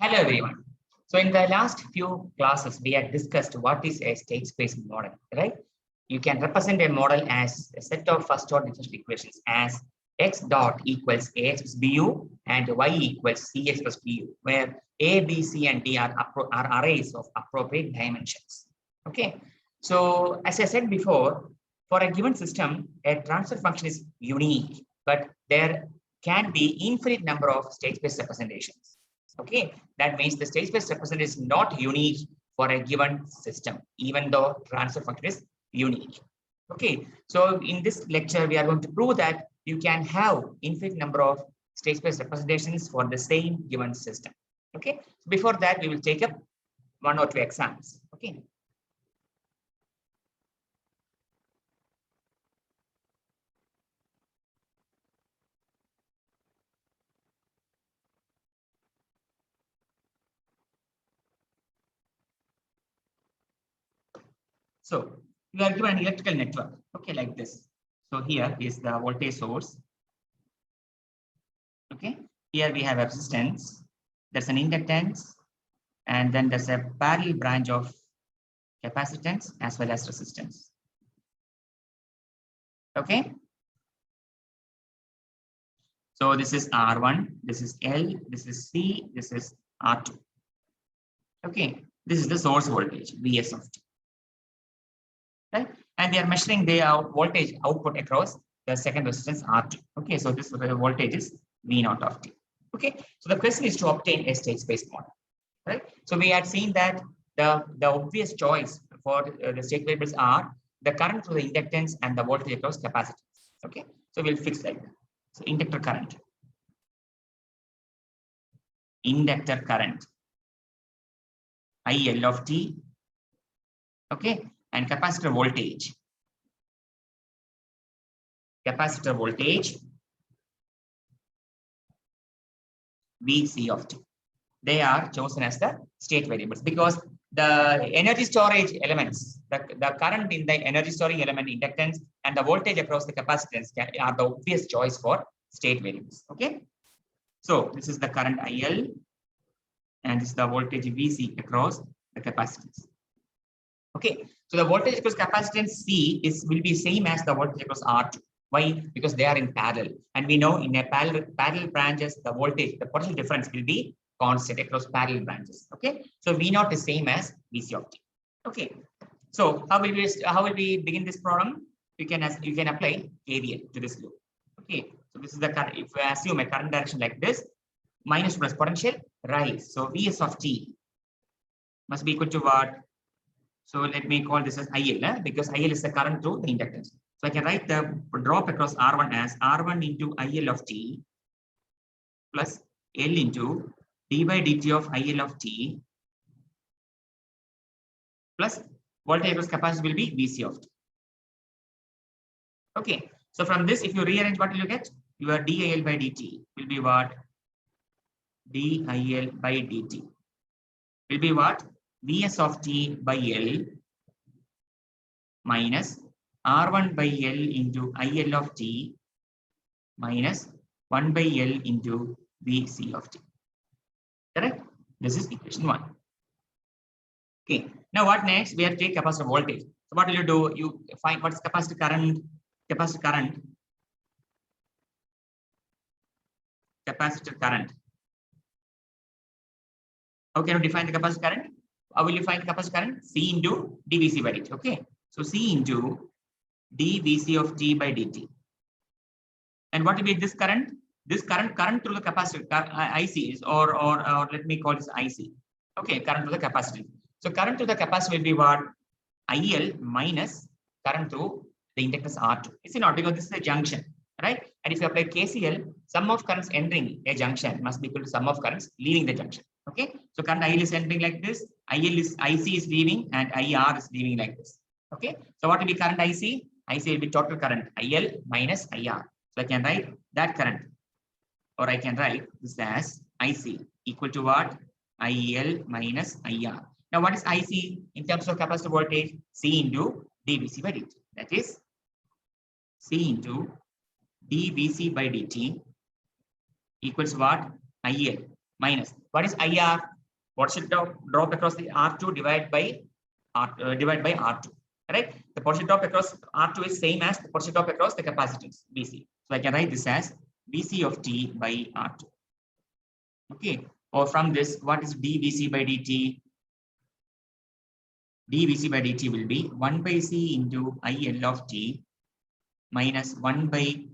Hello everyone. So in the last few classes, we had discussed what is a state space model, right? You can represent a model as a set of first order differential equations as x dot equals ax plus bu and y equals cx plus bu, where a, b, c, and d are arrays of appropriate dimensions. Okay. So as I said before, for a given system, a transfer function is unique, but there can be infinite number of state space representations. Okay, that means the state space representation is not unique for a given system, even though transfer function is unique. Okay, so in this lecture, we are going to prove that you can have infinite number of state space representations for the same given system. Okay, so before that, we will take up one or two examples. Okay. So you are given an electrical network, okay, like this. So here is the voltage source. Okay, here we have a resistance, there's an inductance, and then there's a parallel branch of capacitance as well as resistance. Okay. So this is R1, this is L, this is C, this is R2. Okay, this is the source voltage, Vs of t. Right? And they are measuring the voltage output across the second resistance R2. Okay, so this voltage is V naught of t. Okay, so the question is to obtain a state space model. Right? So we had seen that the obvious choice for the state variables are the current through the inductance and the voltage across capacitance. Okay, so we'll fix like that. So inductor current, IL of t, okay, and capacitor voltage, Vc of t. They are chosen as the state variables because the energy storage elements, the current in the energy storing element inductance and the voltage across the capacitance are the obvious choice for state variables. Okay, so this is the current IL and this is the voltage Vc across the capacitance. Okay, so the voltage across capacitance C will be same as the voltage across R2. Why? Because they are in parallel, and we know in a parallel branches the voltage, the potential difference will be constant across parallel branches. Okay, so V naught is same as Vc of t. Okay, so how will we begin this problem? You can apply KVL to this loop. Okay, so this is the current. If we assume a current direction like this, minus plus potential rise. So Vs of t must be equal to what? So let me call this as IL, because IL is the current through the inductance. So I can write the drop across R1 as R1 into IL of t plus L into d by dt of IL of t plus voltage across capacitor will be Vc of t. Okay, so from this, if you rearrange, what will you get? Your dIL by dt will be what? dIL by dt will be what? Vs of t by L minus R1 by L into IL of t minus 1 by L into Vc of t. Correct? This is equation 1. Okay. Now what next? We have to take capacitor voltage. So what will you do? You find what's capacitor current. How can you define the capacitor current? How will you find the capacitor current? C into dVc by dt. Okay. So C into dVc of t by dt. And what will be this current? This current through the capacitor IC is or let me call this IC. Okay, current through the capacitor. So current through the capacitor will be what? IL minus current through the inductance R2. It's not, because this is a junction, right? And if you apply KCL, sum of currents entering a junction must be equal to sum of currents leaving the junction. Okay, so current IL is entering like this, IC is leaving, and IR is leaving like this. Okay, so what will be current IC? IC will be total current IL minus IR. So I can write that current, or I can write this as IC equal to what? IL minus IR. Now what is IC in terms of capacitor voltage? C into dVc by dt. That is C into dVc by dt equals what? IL minus. What is IR? Potential drop across the R2 divided by R2. Right? The potential drop across R2 is same as the potential drop across the capacitance BC. So I can write this as BC of t by R2. Okay. Or from this, what is dVC by dt? dVC by dt will be 1 by C into IL of t minus 1 by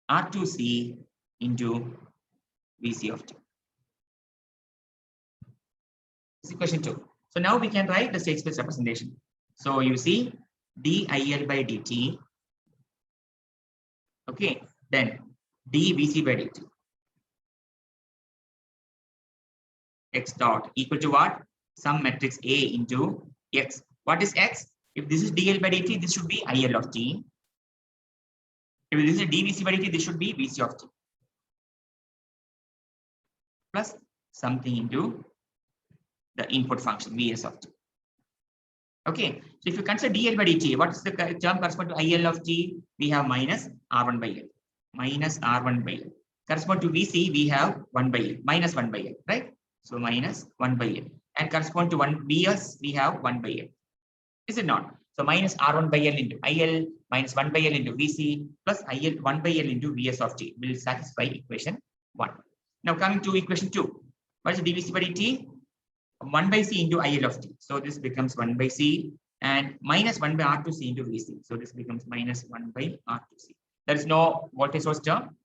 R2C into VC of t. This is question 2. So now we can write the state space representation. So you see dIL by dt. Okay, then dVC by dt. X dot equal to what? Some matrix A into X. What is X? If this is dL by dt, this should be IL of t. If this is dVC by dt, this should be VC of t. Plus something into the input function Vs of t. Okay, so if you consider dL by dt, what is the term correspond to IL of t? We have minus R1 by L. Minus R1 by L. Correspond to VC, we have 1 by L. Minus 1 by L, right? So minus 1 by L. And correspond to 1 Vs, we have 1 by L. Is it not? So minus R1 by L into IL minus 1 by L into VC plus IL 1 by L into Vs of t will satisfy equation 1. Now coming to equation 2. What is dVC by dt? 1 by C into IL of t. So this becomes 1 by C and minus 1 by R2C into VC. So this becomes minus 1 by R2C. There is no voltage source term.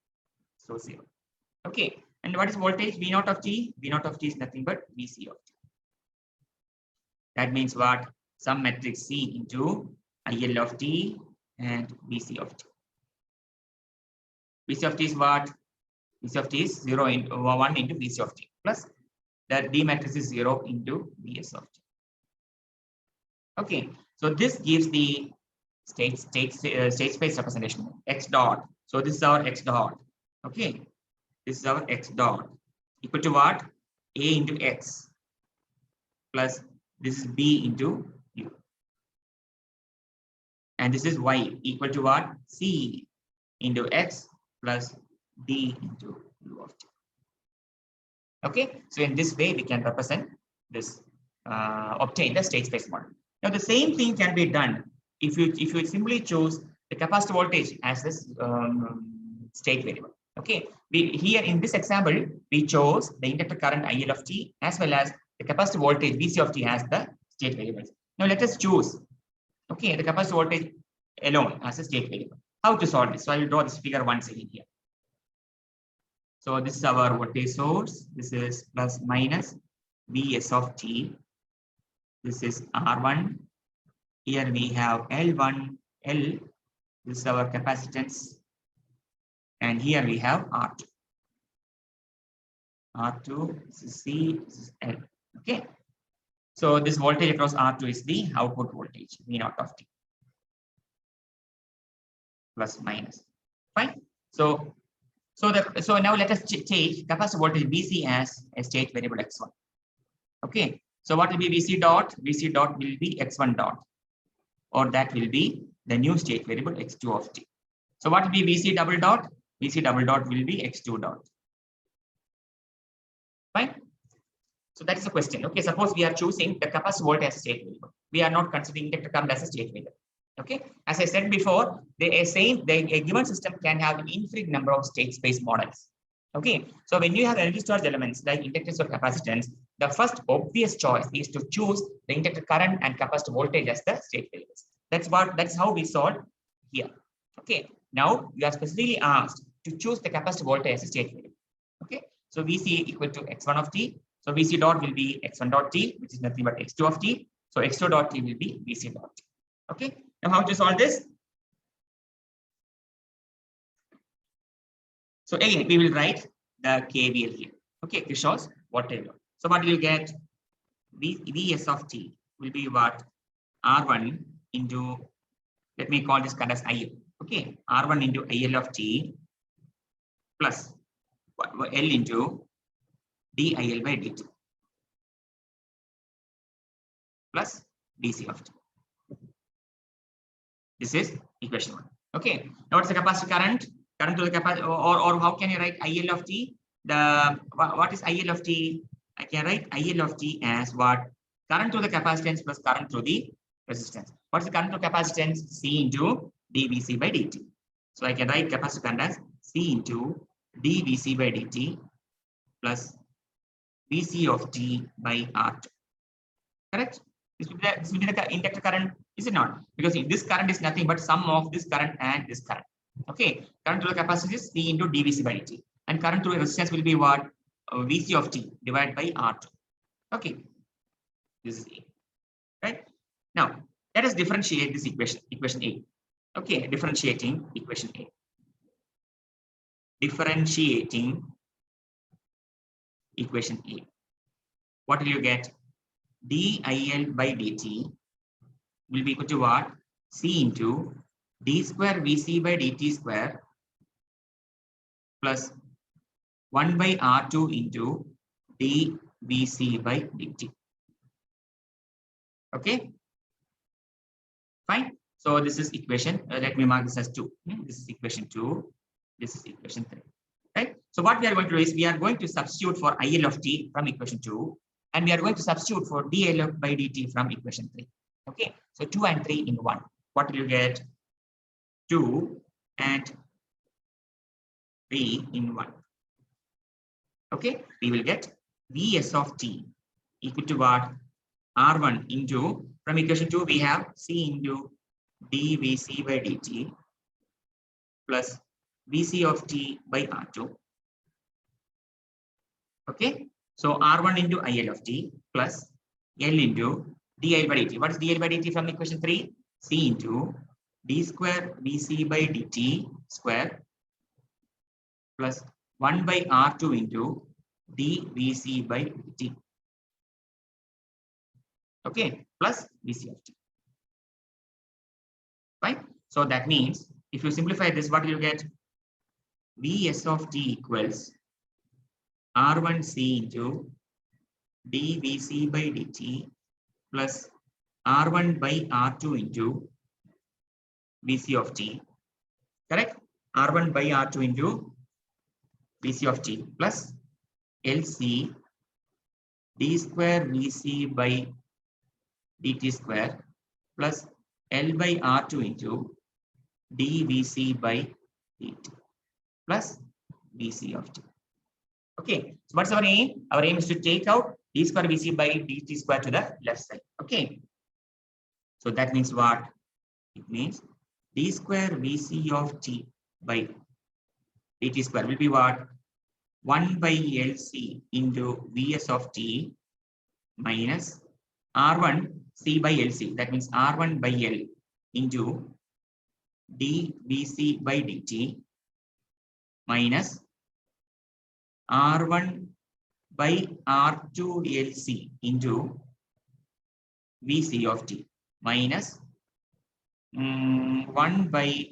So 0. Okay. And what is voltage? V0 of t? V0 of t is nothing but VC of t. That means what? Some matrix C into IL of t and VC of t. VC of t is what? VC of t is 0 into 1 into VC of t plus that D matrix is 0 into Vs of t. Okay, so this gives the state space representation x dot. So this is our x dot. Okay, this is our x dot equal to what? A into x plus this is B into U. And this is y equal to what? C into x plus D into U of t. Okay, so in this way we can represent this, obtain the state space model. Now the same thing can be done if you simply choose the capacitor voltage as this state variable. Okay, here in this example we chose the inductor current IL of t as well as the capacitor voltage VC of t as the state variables. Now let us choose, okay, the capacitor voltage alone as a state variable. How to solve this? So I will draw this figure once again here. So this is our voltage source. This is plus minus Vs of t. This is R1. Here we have L1, L. This is our capacitance. And here we have R2. R2, this is C, this is L. Okay. So this voltage across R2 is the output voltage, V0 of t. Plus minus. Fine. So now let us take capacitor voltage VC as a state variable x1. Okay. So what will be VC dot? VC dot will be x1 dot, or that will be the new state variable x2 of t. So what will be VC double dot? VC double dot will be x2 dot. Fine. So that is the question. Okay. Suppose we are choosing the capacitor voltage as a state variable. We are not considering inductor current as a state variable. Okay, as I said before, a given system can have an infinite number of state space models. Okay, so when you have energy storage elements like inductance or capacitance, the first obvious choice is to choose the inductor current and capacitor voltage as the state variables. That's how we solve here. Okay, now you are specifically asked to choose the capacitor voltage as a state variable. Okay, so VC equal to x1 of t. So VC dot will be x1 dot t, which is nothing but x2 of t. So x2 dot t will be VC dot t. Okay. Now, how to solve this? So again, we will write the KVL here. Okay, Kirchhoff's voltage law. So what will you get? Vs of t will be what? R1 into, let me call this current as IL. Okay, R1 into IL of t plus L into dIL by dt plus dC of t. This is equation 1. Okay. Now what's the capacitor current? Current to the capacitor, or how can you write IL of t? What is IL of t? I can write IL of t as what? Current through the capacitance plus current through the resistance. What's the current through capacitance? C into dVc by dt. So I can write capacitor current as C into dVc by dt plus Vc of t by R2. Correct? This will be the inductor current, is it not? Because this current is nothing but sum of this current and this current. Okay, current through the capacitor is C into dVc by dt, and current through the resistance will be what? Vc of t divided by R2. Okay, this is A. Right? Now, let us differentiate this equation A. Okay, differentiating equation A. Differentiating equation A. What will you get? dIL by dt will be equal to what? C into d square Vc by dt square plus 1 by R2 into dVc by dt. Okay, fine. So this is equation. Let me mark this as 2. This is equation 2. This is equation 3. Right. So what we are going to do is we are going to substitute for IL of t from equation 2, and we are going to substitute for dIL by dt from equation 3. Okay. So 2 and 3 in 1. What will you get? 2 and 3 in 1. Okay. We will get Vs of t equal to what? R1 into, from equation 2 we have C into dVc by dt plus Vc of t by R2. Okay, so R1 into IL of t plus L into dI by dt. What is dI by dt from equation 3? C into d square Vc by dt square plus 1 by R2 into dVc by dt. Okay, plus Vc of t. Fine. So that means if you simplify this, what will you get? Vs of t equals R1C into dVc by dt plus R1 by R2 into Vc of t. Correct? R1 by R2 into Vc of t plus LC d square Vc by dt square plus L by R2 into dVc by dt plus Vc of t. Okay, so what's our aim? Our aim is to take out d square Vc by dt square to the left side. Okay, so that means what? It means d square Vc of t by dt square will be what? 1 by LC into Vs of t minus R1 C by LC. That means R1 by L into dVc by dt minus R1 by R2 LC into Vc of t minus 1 by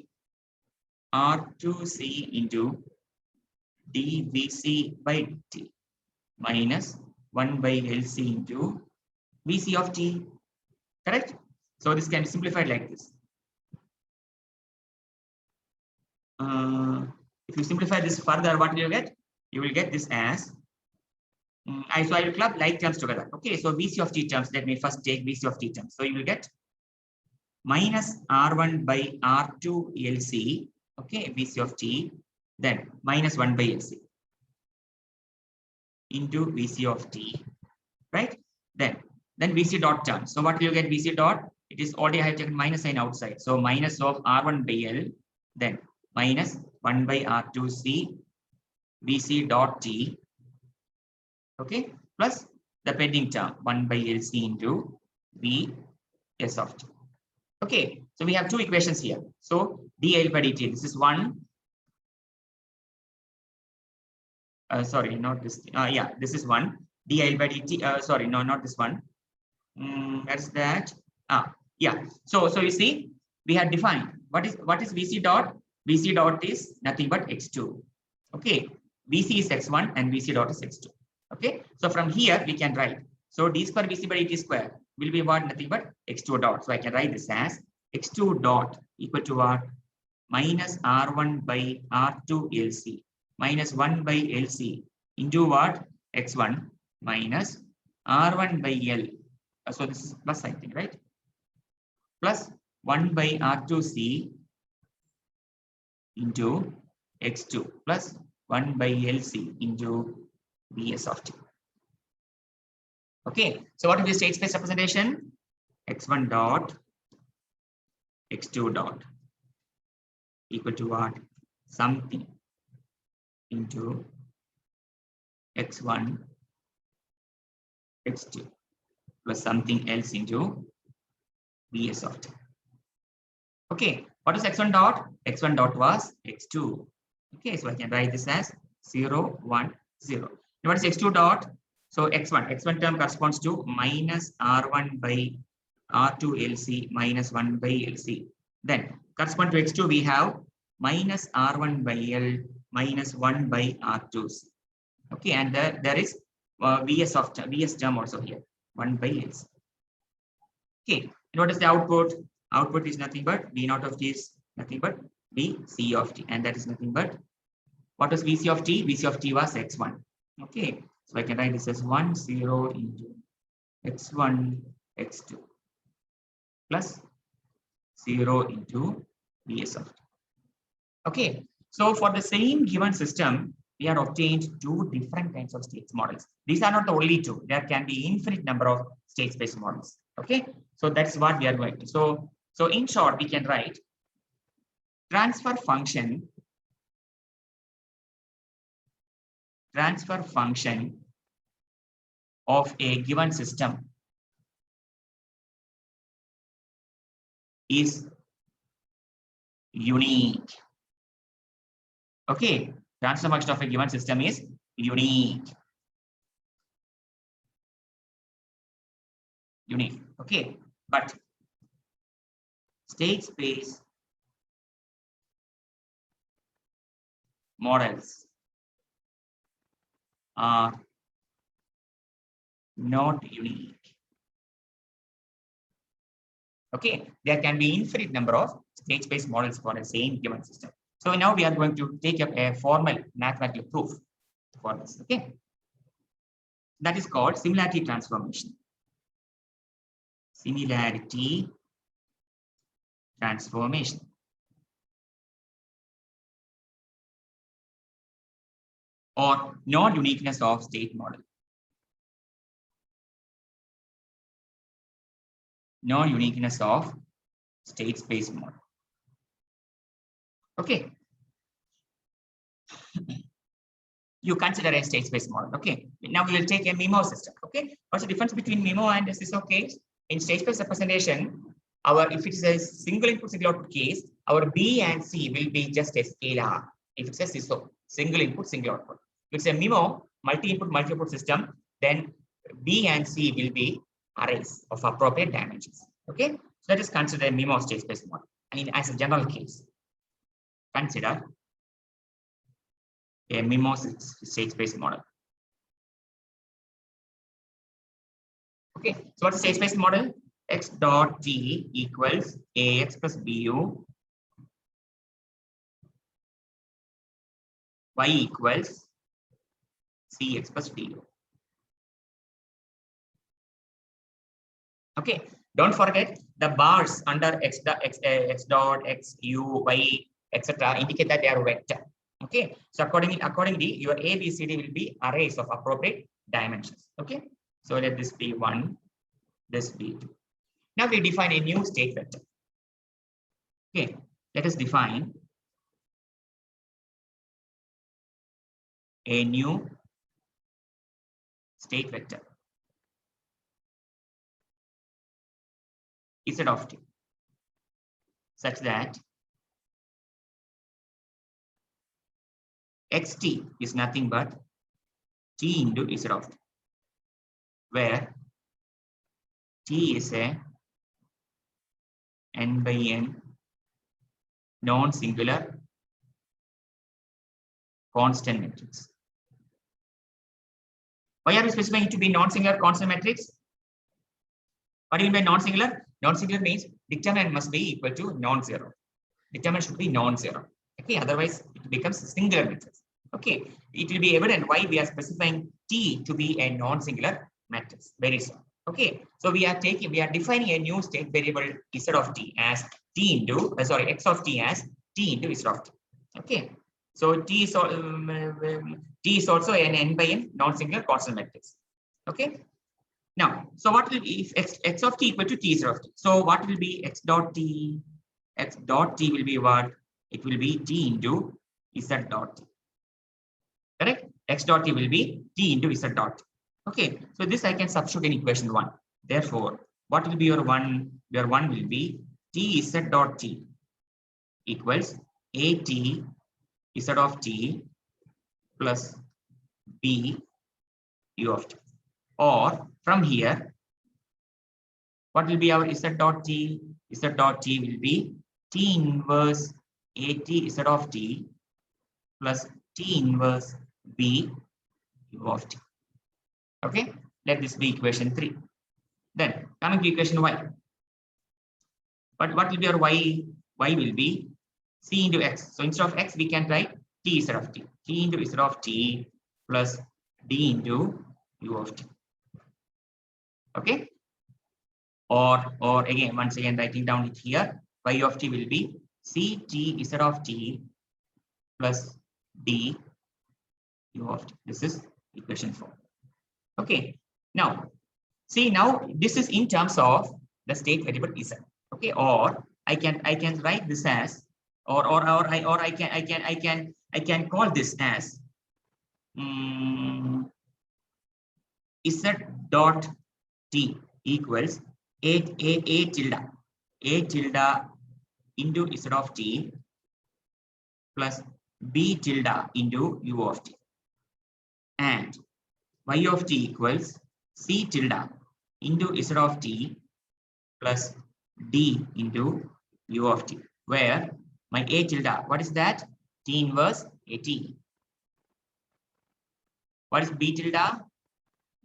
R2C into dVc by dt minus 1 by LC into Vc of t. Correct? So this can be simplified like this. If you simplify this further, what will you get? You will get this as so I will club like terms together. Okay, so Vc of t terms. Let me first take Vc of t terms. So you will get minus R1 by R2 LC. Okay, Vc of t, then minus 1 by LC into Vc of t, right? Then Vc dot term. So what will you get? Vc dot, it is already I have taken minus sign outside. So minus of R1 by L, then minus 1 by R2C Vc dot t, okay, plus the pending term 1 by LC into Vs of t. Okay, so we have two equations here. So dIL by dt, this is one. Sorry, not this. Yeah, this is one. dIL by dt. Sorry, no, not this one. That's that. Yeah. So you see, we have defined what is Vc dot. Vc dot is nothing but x2. Okay, Vc is x1 and Vc dot is x2. Okay, so from here we can write. So d square Vc by dt square will be what? Nothing but x2 dot. So I can write this as x2 dot equal to what? Minus R1 by R2 LC minus 1 by LC into what? X1 minus R1 by L. So this is plus, I think, right? Plus 1 by R2C into X2 plus 1 by LC into Vs of t. Okay, so what is the state space representation? X1 dot X2 dot equal to what? Something into X1 X2 plus something else into Vs of t. Okay, what is X1 dot? X1 dot was X2. Okay, so I can write this as 0, 1, 0. And what is X2 dot? So X1 term corresponds to minus R1 by R2 LC minus 1 by LC. Then correspond to X2, we have minus R1 by L minus 1 by R2. Okay, and there is Vs term also here, 1 by LC. Okay, and what is the output? Output is nothing but V naught of t is nothing but Vc of t, and that is nothing but what was Vc of t? Vc of t was X1. Okay, so I can write this as 1, 0 into X1 X2 plus 0 into Vs of t. Okay, so for the same given system, we have obtained two different kinds of states models. These are not the only two. There can be infinite number of state space models. Okay, so that's what we are going to. So in short, we can write transfer function of a given system is unique. Okay, transfer function of a given system is unique. Okay, but state space models are not unique. Okay, there can be infinite number of state space models for a same given system. So now we are going to take up a formal mathematical proof for this. Okay, that is called similarity transformation. Similarity transformation. Or non-uniqueness of state model. Non-uniqueness of state space model. Okay. You consider a state space model. Okay. Now we will take a MIMO system. Okay. What's the difference between MIMO and SISO case? In state space representation, if it is a single input, single output case, our B and C will be just a scalar. If it's a SISO, single input, single output. If it's a MIMO, multi-input, multi-output system, then B and C will be arrays of appropriate dimensions. Okay, so let us consider a MIMO state space model. I mean, as a general case, consider a MIMO state space model. Okay, so what's the state space model? X dot t equals ax plus bu, y equals cx plus du. Okay, don't forget the bars under x dot x u y etc. indicate that they are vector. Okay, so accordingly your a b c d will be arrays of appropriate dimensions. Okay, so let this be 1, this be 2. Now we define a new state vector. Okay, let us define a new state vector z of t such that xt is nothing but t into z of t, where t is a n by n non-singular constant matrix. Why are we specifying it to be non-singular constant matrix? What do you mean by non-singular? Non-singular means determinant must be equal to non-zero. Determinant should be non-zero. Okay, otherwise it becomes a singular matrix. Okay, it will be evident why we are specifying T to be a non-singular matrix very soon. Okay, so we are defining a new state variable z of t as t into x of t as t into z of t. Okay, so t is also an n by n non-singular constant matrix. Okay, now so what will be if x of t equal to t z of t? So what will be x dot t? X dot t will be what? It will be t into z dot t. Correct? X dot t will be t into z dot t. Okay, so this I can substitute in equation 1. Therefore, what will be your 1? Your 1 will be t z dot t equals at z of t plus b u of t. Or from here, what will be our z dot t? Z dot t will be t inverse at z of t plus t inverse b u of t. Okay, let this be equation 3. Then coming to equation y. But what will be your y? Y will be c into x. So instead of x, we can write t z of t. T into z of t plus d into u of t. Okay. Or again, once again, writing down it here, y of t will be c t z of t plus d u of t. This is equation 4. Okay. Now, see, now this is in terms of the state variable z. Okay, or I can write this as I can call this as z dot t equals a tilde into z of t plus b tilde into u of t, and y of t equals c tilde into z of t plus d into u of t, where my a tilde, what is that? T inverse at. What is b tilde?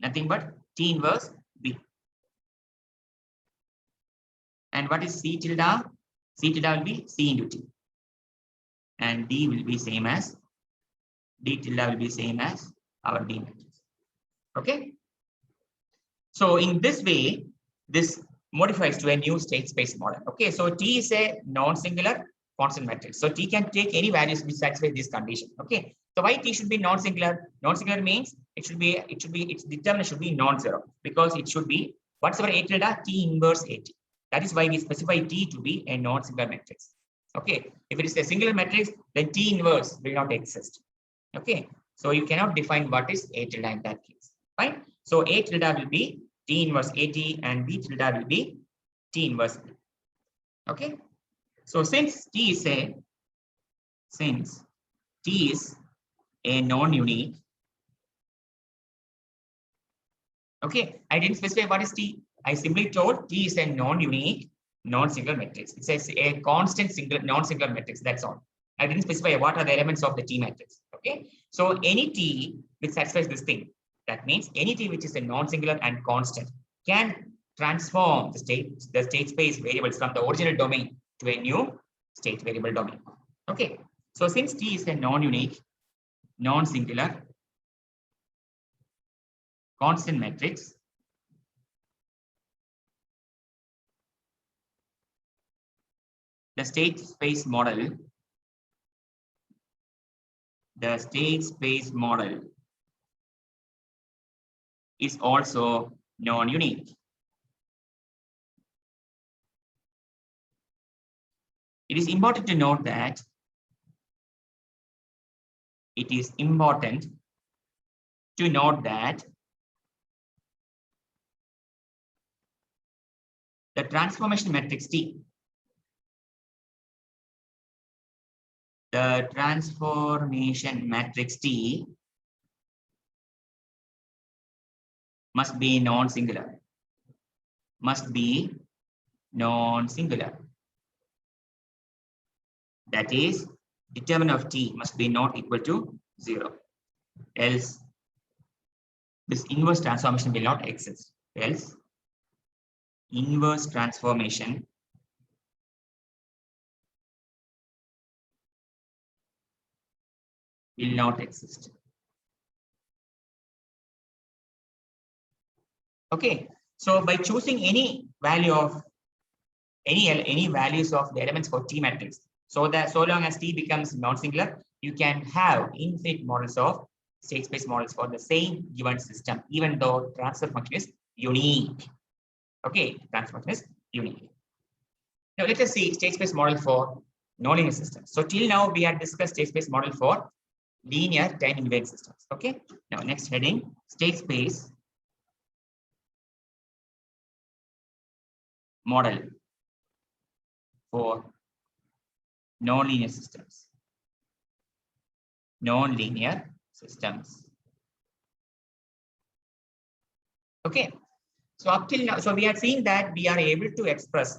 Nothing but t inverse b. And what is c tilde? C tilde will be c into t, and d will be same as d tilde will be same as our d matrix. Okay, so in this way, this modifies to a new state space model. Okay, so T is a non-singular constant matrix. So T can take any values which satisfy this condition. Okay, so why T should be non-singular? Non-singular means its determinant should be non-zero, because it should be what's our A tilde? T inverse AT. That is why we specify T to be a non-singular matrix. Okay, if it is a singular matrix, then T inverse will not exist. Okay, so you cannot define what is A tilde in that case. Fine. So A tilde will be T inverse AT and B tilde will be T inverse B. Okay. So since T is a non-unique, okay, I didn't specify what is T. I simply told T is a non-unique, non-singular matrix. It says a constant singular, non-singular matrix. That's all. I didn't specify what are the elements of the T matrix. Okay. So any T which satisfies this thing, that means any T which is a non-singular and constant can transform the state space variables from the original domain to a new state variable domain. Okay. So since T is a non-unique, non-singular constant matrix, the state space model is also non-unique. It is important to note that the transformation matrix T, must be non-singular. That is, determinant of T must be not equal to 0. Else, this inverse transformation will not exist. Else, inverse transformation will not exist. Okay, so by choosing any value of any values of the elements for T matrix, so that so long as T becomes non-singular, you can have infinite models of state space models for the same given system, even though transfer function is unique. Okay, transfer function is unique. Now let us see state space model for nonlinear systems. So till now we had discussed state space model for linear time invariant systems. Okay, now next heading, state space model for nonlinear systems. Nonlinear systems. Okay, so up till now, so we are seeing that we are able to express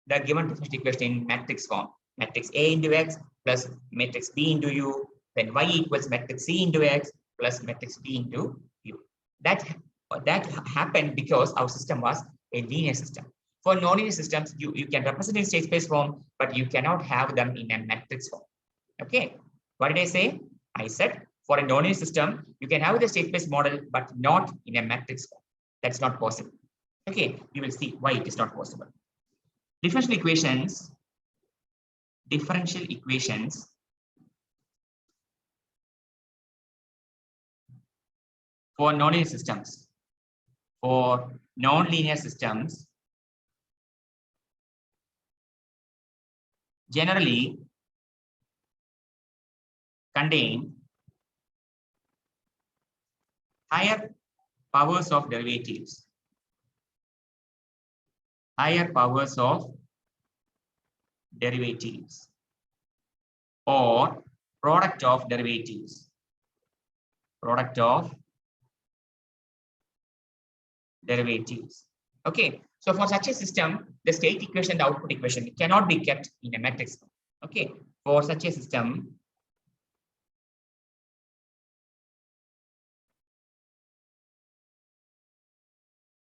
the given differential equation in matrix form. Matrix A into X plus matrix B into U, then Y equals matrix C into X plus matrix B into U. That happened because our system was a linear system. For nonlinear systems, you can represent in state space form, but you cannot have them in a matrix form. Okay, what did I say? I said for a nonlinear system, you can have the state space model, but not in a matrix form. That's not possible. Okay, you will see why it is not possible. Differential equations for nonlinear systems. For nonlinear systems, generally contain higher powers of derivatives. Higher powers of derivatives or product of derivatives. Product of derivatives. Okay, so for such a system, the state equation, the output equation cannot be kept in a matrix. Okay, for such a system,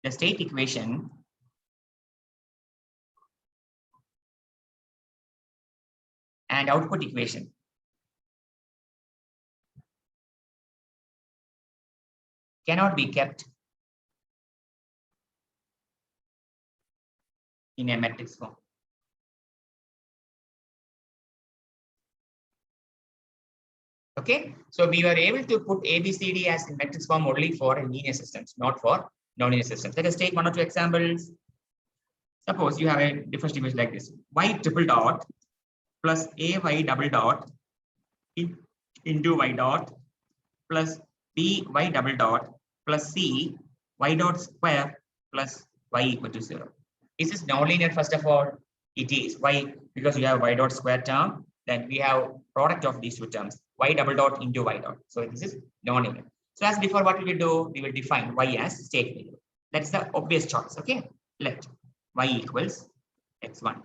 the state equation and output equation cannot be kept in a matrix form. Okay, so we were able to put ABCD as in matrix form only for linear systems, not for nonlinear systems. Let us take one or two examples. Suppose you have a differential equation like this: y triple dot plus ay double dot into y dot plus by double dot plus c y dot square plus y equal to 0. Is this nonlinear? First of all, it is. Why? Because you have y dot square term, then we have product of these two terms, y double dot into y dot. So this is nonlinear. So as before, what will we do? We will define y as state variable. That's the obvious choice. Okay, let y equals x1.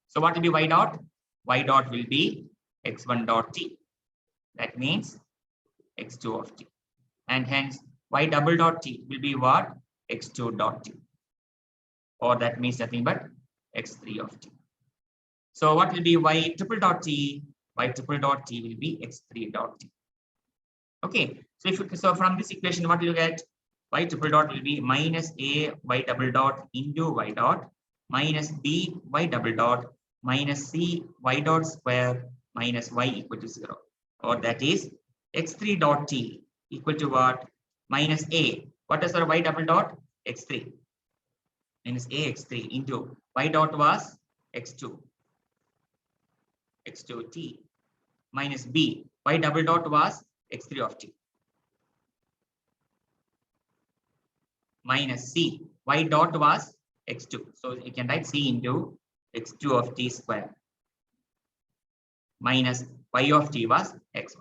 So what will be y dot? Y dot will be x1 dot t. That means x2 of t. And hence y double dot t will be what? X2 dot t. Or that means nothing but x3 of t. So what will be y triple dot t? Y triple dot t will be x3 dot t. Okay. So from this equation, what will you get? Y triple dot will be minus a y double dot into y dot minus b y double dot minus c y dot square minus y equal to 0. Or that is x3 dot t equal to what? Minus a. What is our y double dot? X3. Minus a x3 into y dot was x2. X2 t minus b. Y double dot was x3 of t. Minus c. Y dot was x2. So you can write c into x2 of t square. Minus y of t was x1.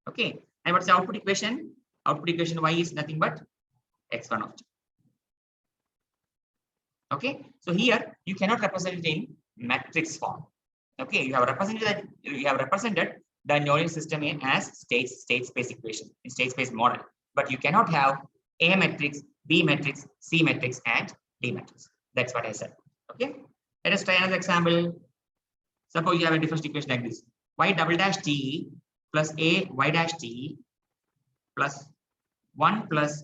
Okay. And what's the output equation? Output equation y is nothing but x1 of t. Okay. So here you cannot represent it in matrix form. Okay. You have represented the nonlinear system as state space equation in state space model, but you cannot have A matrix, B matrix, C matrix, and D matrix. That's what I said. Okay. Let us try another example. Suppose you have a differential equation like this: y double dash t plus a y dash t plus 1 plus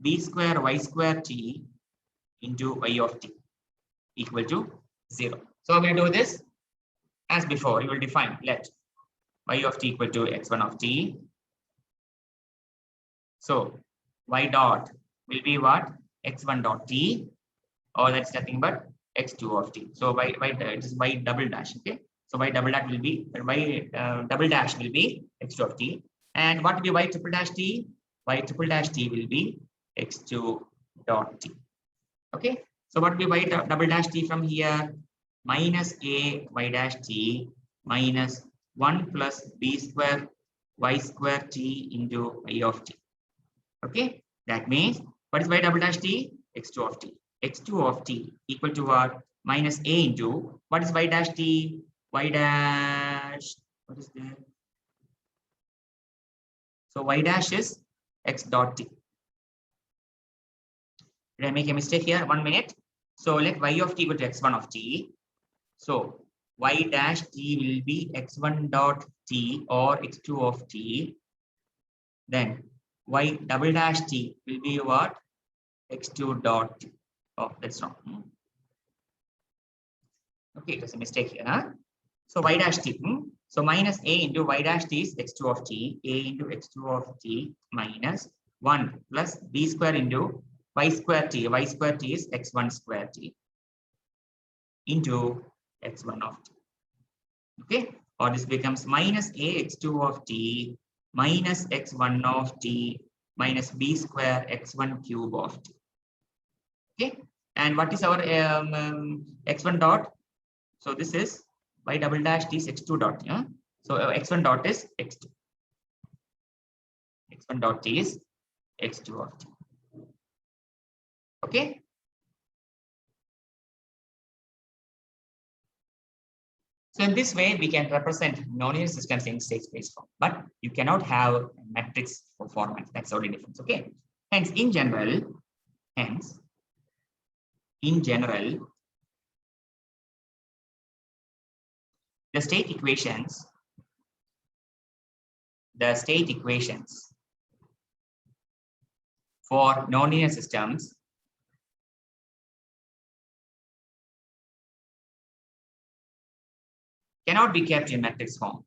b square y square t into y of t equal to 0. So we'll do this as before. You will define let y of t equal to x1 of t. So y dot will be what? X1 dot t, or that's nothing but x2 of t. So it is y double dash. Okay. So y double dash will be double dash will be x2 of t. And what will be y triple dash t? Y triple dash t will be x2 dot t. Okay. So what will be y double dash t from here? Minus a y dash t minus 1 plus b square y square t into y of t. Okay. That means what is y double dash t? X2 of t. X2 of t equal to what? Minus a into what is y dash t? Y dash, what is there? So y dash is x dot t. Did I make a mistake here? 1 minute. So let y of t equal to x1 of t. So y dash t will be x1 dot t or x2 of t. Then y double dash t will be what? X2 dot t. Oh, that's wrong. Okay, it was a mistake here. Huh? So y dash t. So minus a into y dash t is x2 of t. A into x2 of t minus 1 plus b square into y square t. Y square t is x1 square t into x1 of t. Okay, or this becomes minus a x2 of t minus x1 of t minus b square x1 cube of t. Okay, and what is our x1 dot? So this is y double dash t is x2 dot. Yeah? So x1 dot is x2. X1 dot t is x2 of t. Okay. So in this way, we can represent nonlinear systems in state space form, but you cannot have a matrix format. That's the only difference. Okay. Hence, in general, the state equations for nonlinear systems cannot be kept in matrix form.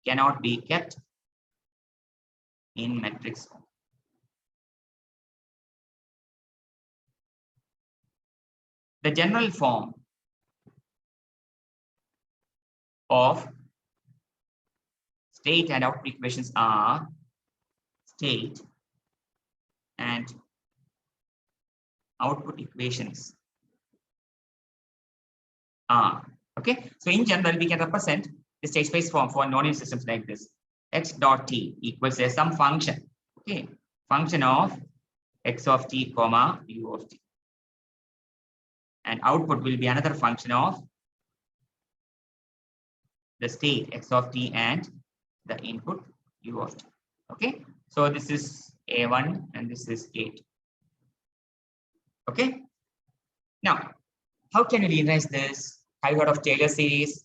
Cannot be kept in matrix form. The general form of state and output equations are state and output equations are. Okay, so in general, we can represent the state space form for nonlinear systems like this: x dot t equals some function. Okay, function of x of t comma u of t, and output will be another function of the state x of t and the input u of t. Okay, so this is a1 and this is a2. Okay, now how can we linearize this? Have you heard of Taylor series?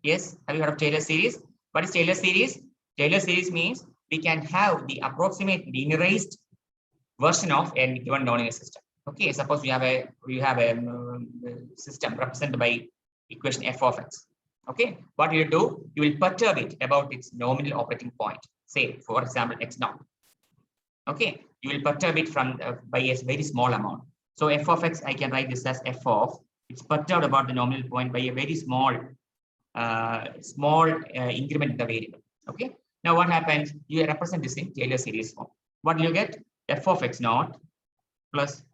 Yes, have you heard of Taylor series? What is Taylor series? Taylor series means we can have the approximate linearized version of a given nonlinear system. Okay, suppose we have a system represented by equation f of x. Okay, what you do? You will perturb it about its nominal operating point. Say, for example, x naught. Okay, you will perturb it from by a very small amount. So f of x, I can write this as f of. It's perturbed about the nominal point by a very small increment in the variable. Okay. Now what happens? You represent this in Taylor series form. What do you get? F of x naught plus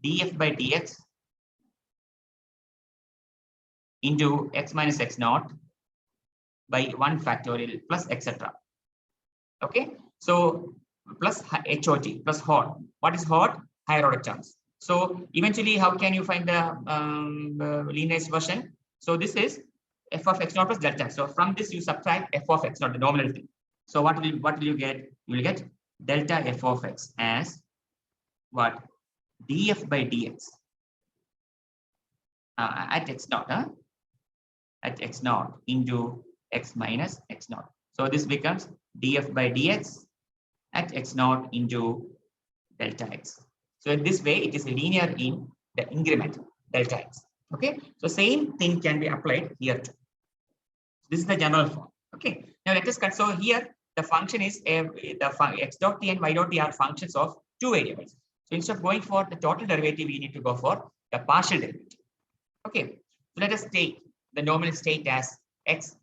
df by dx into x minus x naught by 1 factorial plus etc. Okay. So plus HOT plus hot. What is hot? Higher order terms. So eventually, how can you find the linearized version? So this is f of x naught plus delta. So from this, you subtract f of x naught, the nominal thing. So what will you get? You will get delta f of x as what? Df by dx at x naught. Huh? at x naught into x minus x naught. So this becomes df by dx at x naught into delta x. So in this way, it is linear in the increment delta x. Okay, so same thing can be applied here too. This is the general form. Okay, now let us cut. So here the function is x dot t and y dot t are functions of two variables. So instead of going for the total derivative, we need to go for the partial derivative. Okay, so let us take the nominal state as x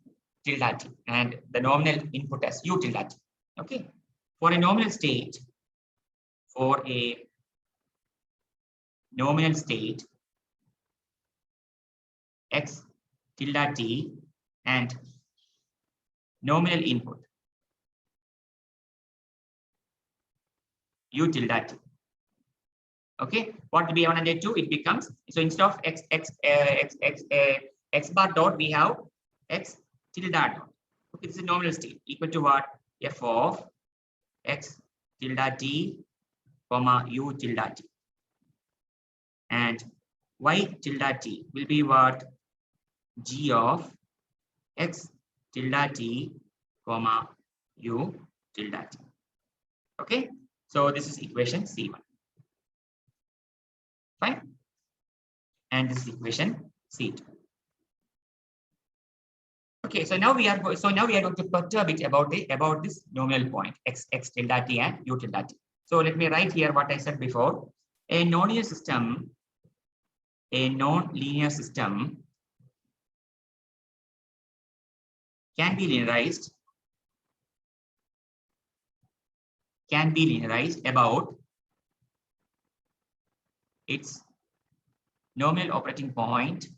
tilde t and the nominal input as u tilde t. Okay, for a nominal state, x tilde t and nominal input u tilde t. Okay, what will be A1 and A2? It becomes, so instead of x bar dot, we have x tilde dot. Okay, this is nominal state equal to what? F of x tilde t comma u tilde t, and y tilde t will be what? G of x tilde t comma u tilde t. Okay, so this is equation C1. Fine, and this is equation C2. Okay, so now we are going to perturb it about this nominal point x tilde t and u tilde t. So let me write here what I said before. A nonlinear system can be linearized about its nominal operating point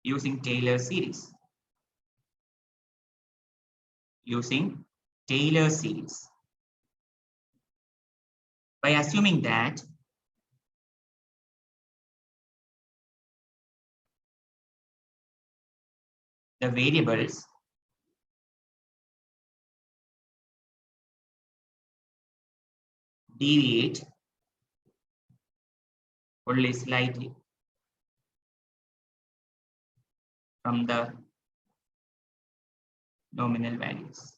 using Taylor series. By assuming that the variables deviate only slightly from the nominal values.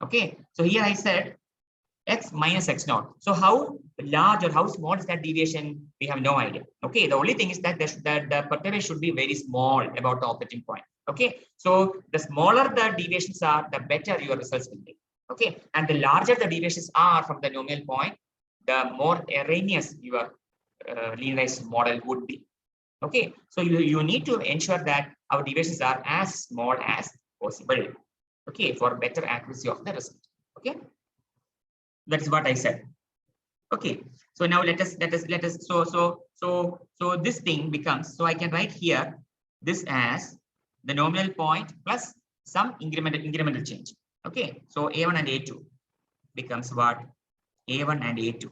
Okay, so here I said x minus x naught. So how large or how small is that deviation? We have no idea. Okay, the only thing is that the perturbation should be very small about the operating point. Okay, so the smaller the deviations are, the better your results will be. Okay, and the larger the deviations are from the nominal point, the more erroneous your linearized model would be. Okay, so you need to ensure that our deviations are as small as possible. Okay, for better accuracy of the result. Okay, that's what I said. Okay, so now let us so this thing becomes, so I can write here this as the nominal point plus some incremental change. Okay, so A1 and A2 becomes what? A1 and A2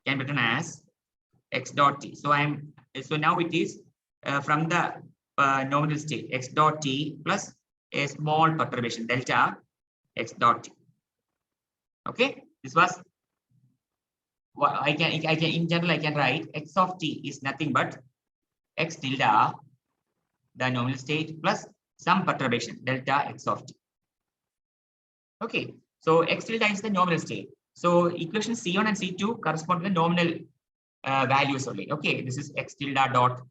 can be written as x dot t. So now it is from the nominal state x dot t plus a small perturbation delta x dot t. Okay, this was what I can in general I can write x of t is nothing but x tilde the nominal state plus some perturbation delta x of t. Okay, so x tilde is the nominal state. So equation C1 and C2 correspond to the nominal values only. Okay, this is x tilde dot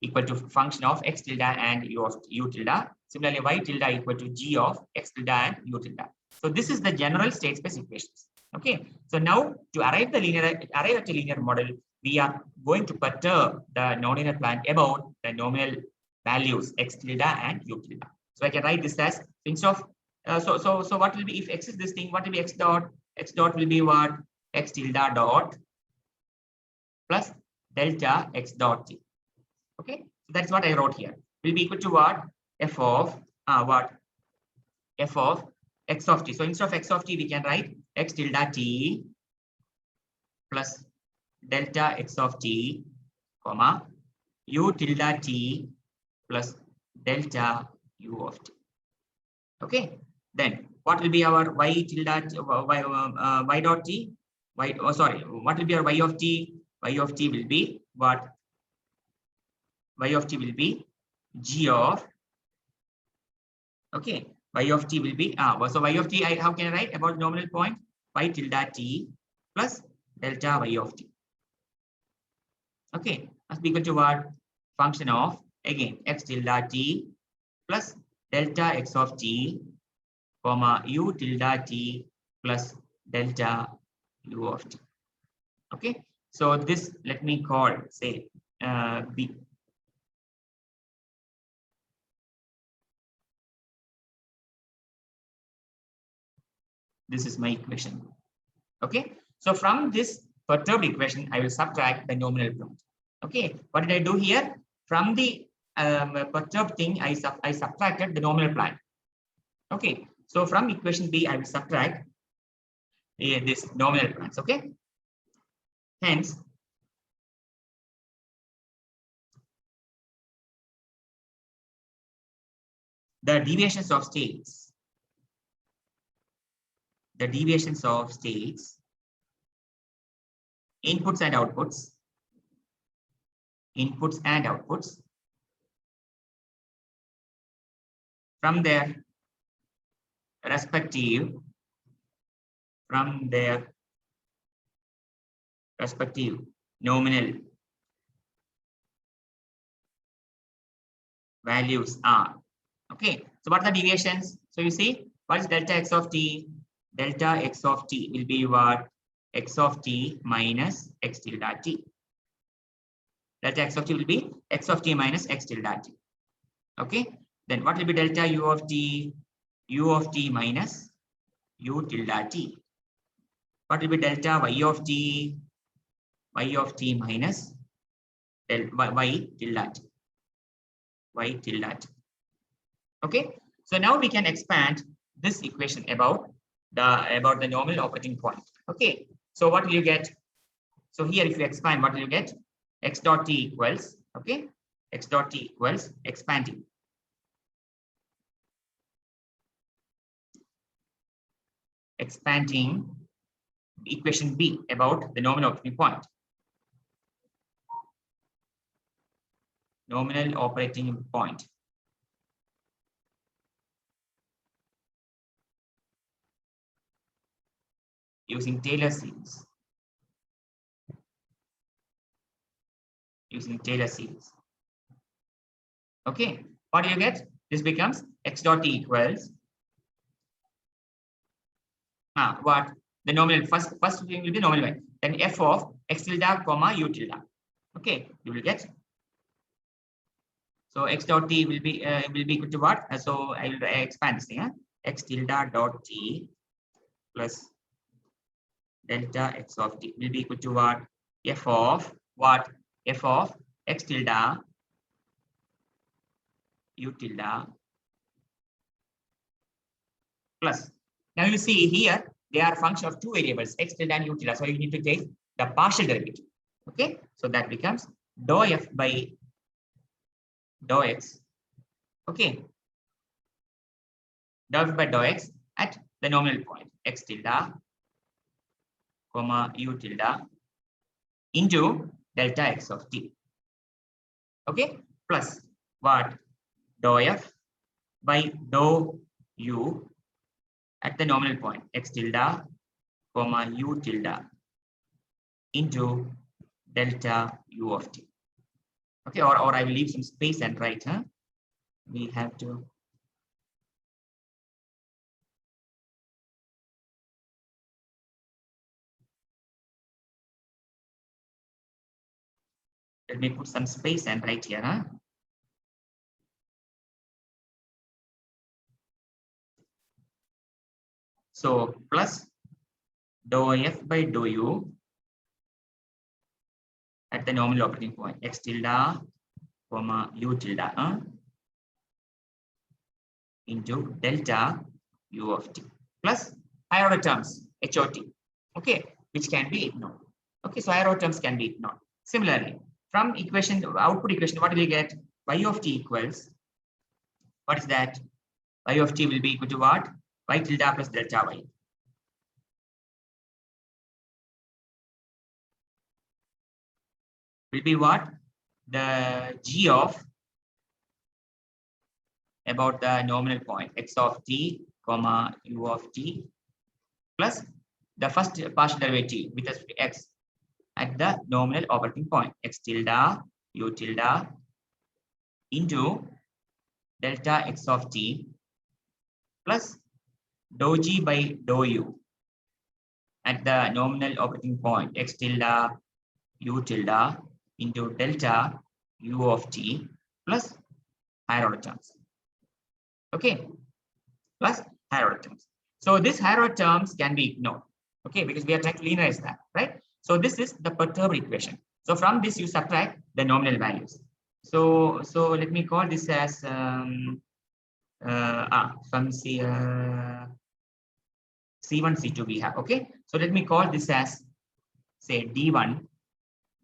equal to function of x tilde and u tilde. Similarly, y tilde equal to g of x tilde and u tilde. So this is the general state space equations. Okay, so now to arrive at a linear model, we are going to perturb the nonlinear plan about the nominal values x tilde and u tilde. So I can write this as instead of so what will be if x is this thing? What will be x dot? X dot will be what? X tilde dot plus delta x dot t. Okay, so that's what I wrote here. Will be equal to what? F of f of x of t. So instead of x of t, we can write x tilde t plus delta x of t, comma u tilde t plus delta u of t. Okay, Then what will be our y tilde y dot t? What will be our y of t? Y of t will be what? Y of t will be g of, okay, y of t will be so y of t, how can I write about nominal point? Y tilde t plus delta y of t. Okay, must be equal to what? Function of, again, x tilde t plus delta x of t, comma u tilde t plus delta u of t. Okay, so this, let me call, say, b. This is my equation. Okay, so from this perturbed equation, I will subtract the nominal point. Okay, what did I do here? From the perturbed thing, I subtracted the nominal point. Okay, so from equation B, I will subtract this nominal points. Okay, hence the deviations of states, inputs and outputs from their respective nominal values are. Okay, so what are the deviations? So you see, what is delta x of t? Delta x of t will be what? X of t minus x tilde t. Delta x of t will be x of t minus x tilde t. Okay, then what will be delta u of t? U of t minus u tilde t. What will be delta y of t? Y of t minus y tilde t. Y tilde t. Okay, so now we can expand this equation about the nominal operating point. Okay, so what will you get? So here, if you expand, what will you get? X dot t equals, okay, x dot t equals expanding. Expanding equation B about the nominal operating point. Nominal operating point. Using Taylor series. Okay, what do you get? This becomes x dot t equals what? The nominal, first thing will be nominal y. Then f of x tilde comma u tilde. Okay, you will get. So x dot t will be equal to what? So I will expand this thing. X tilde dot t plus delta x of t will be equal to what? F of what? F of x tilde u tilde plus. Now you see here, they are a function of two variables, x tilde and u tilde. So you need to take the partial derivative. Okay, so that becomes dou f by dou x. Okay, dou f by dou x at the nominal point, x tilde comma u tilde into delta x of t. Okay, plus what? Dou f by dou u at the nominal point, x tilde comma u tilde into delta u of t. Okay, or I will leave some space and write, we have to. Let me put some space and write here. So plus dou f by dou u at the nominal operating point, x tilde comma u tilde into delta u of t plus higher order terms hot. Okay, which can be ignored. Okay, so higher order terms can be ignored. Similarly, from equation, output equation, what will we get? Y of t equals, what is that? Y of t will be equal to what? y tilde plus delta y. Will be what? The g of about the nominal point x of t comma u of t plus the first partial derivative with respect to x at the nominal operating point x tilde u tilde into delta x of t plus dou g by dou u at the nominal operating point x tilde u tilde into delta u of t plus higher order terms. Okay, plus higher order terms. So this higher order terms can be ignored. Okay, because we are trying to linearize that, right? So this is the perturbed equation. So from this you subtract the nominal values. So let me call this as from C1, C2 we have. Okay, so let me call this as say D1,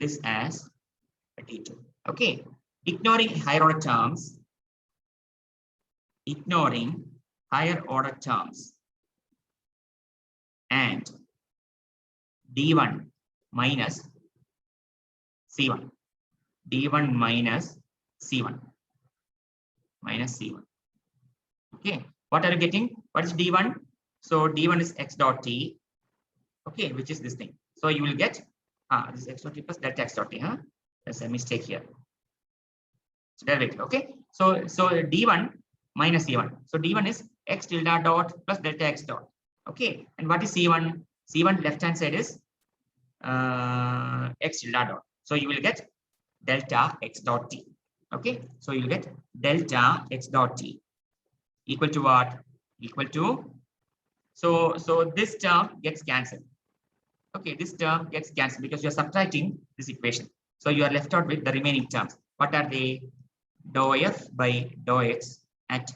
this as D2. Okay, ignoring higher order terms, and D1 minus C1, D1 minus C1 minus C1. Okay, what are you getting? What is D1? So D1 is x dot t, okay, which is this thing. So you will get this x dot t plus delta x dot t. There's a mistake here. So derivative, okay. So D1 minus C1. So D1 is x tilde dot plus delta x dot. Okay, and what is C1? C1 left hand side is x tilde dot. So you will get delta x dot t. Okay, so you will get delta x dot t equal to what? Equal to, so this term gets cancelled. Okay, this term gets cancelled because you are subtracting this equation. So you are left out with the remaining terms. What are they? Dou f by dou x at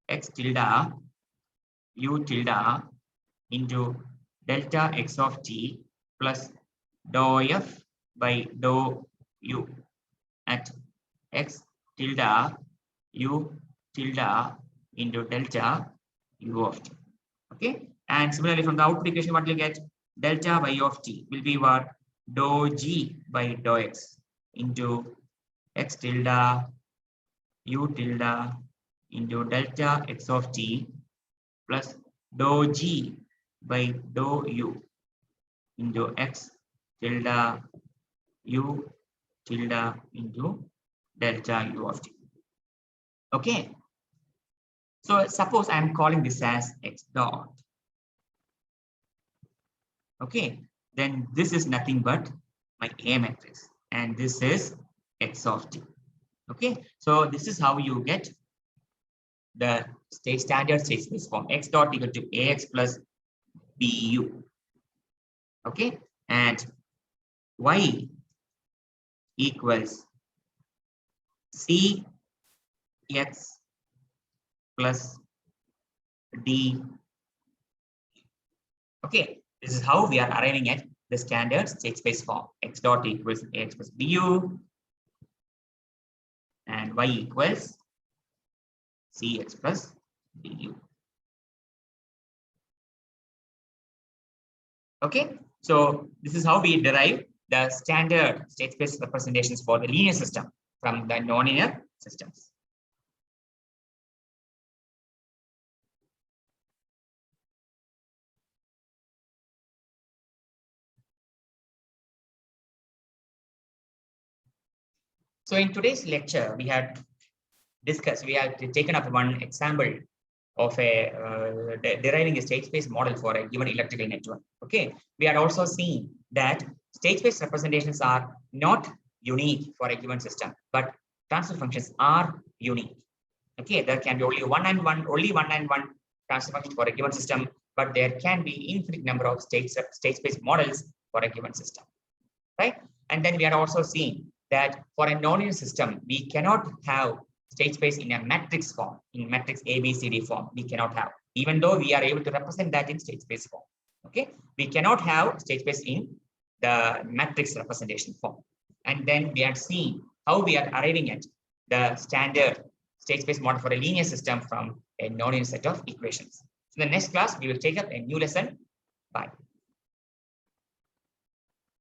x tilde u tilde into delta x of t plus dou f by dou u at x tilde u tilde into delta u of t. Okay, and similarly from the output equation, what you'll get? Delta y of t will be what? Dou g by dou x into x tilde u tilde into delta x of t plus dou g by dou u into x tilde u tilde into delta u of t. Okay, so suppose I am calling this as x dot. Okay, then this is nothing but my A matrix, and this is x of t. Okay, so this is how you get the standard state space form x dot equal to ax plus bu. Okay, and y equals c x plus d. Okay, this is how we are arriving at the standard state space form x dot equals ax plus bu and y equals cx plus du. Okay, so this is how we derive the standard state space representations for the linear system from the nonlinear systems. So in today's lecture, we have taken up one example of deriving a state space model for a given electrical network. Okay, we had also seen that state space representations are not unique for a given system, but transfer functions are unique. Okay, there can be only one and one transfer function for a given system, but there can be infinite number of state space models for a given system, right? And then we had also seen that for a nonlinear system, we cannot have state space in a matrix form, in matrix ABCD form. We cannot have, even though we are able to represent that in state space form. Okay, we cannot have state space in the matrix representation form. And then we had seen how we are arriving at the standard state space model for a linear system from a nonlinear set of equations. In the next class, we will take up a new lesson. Bye.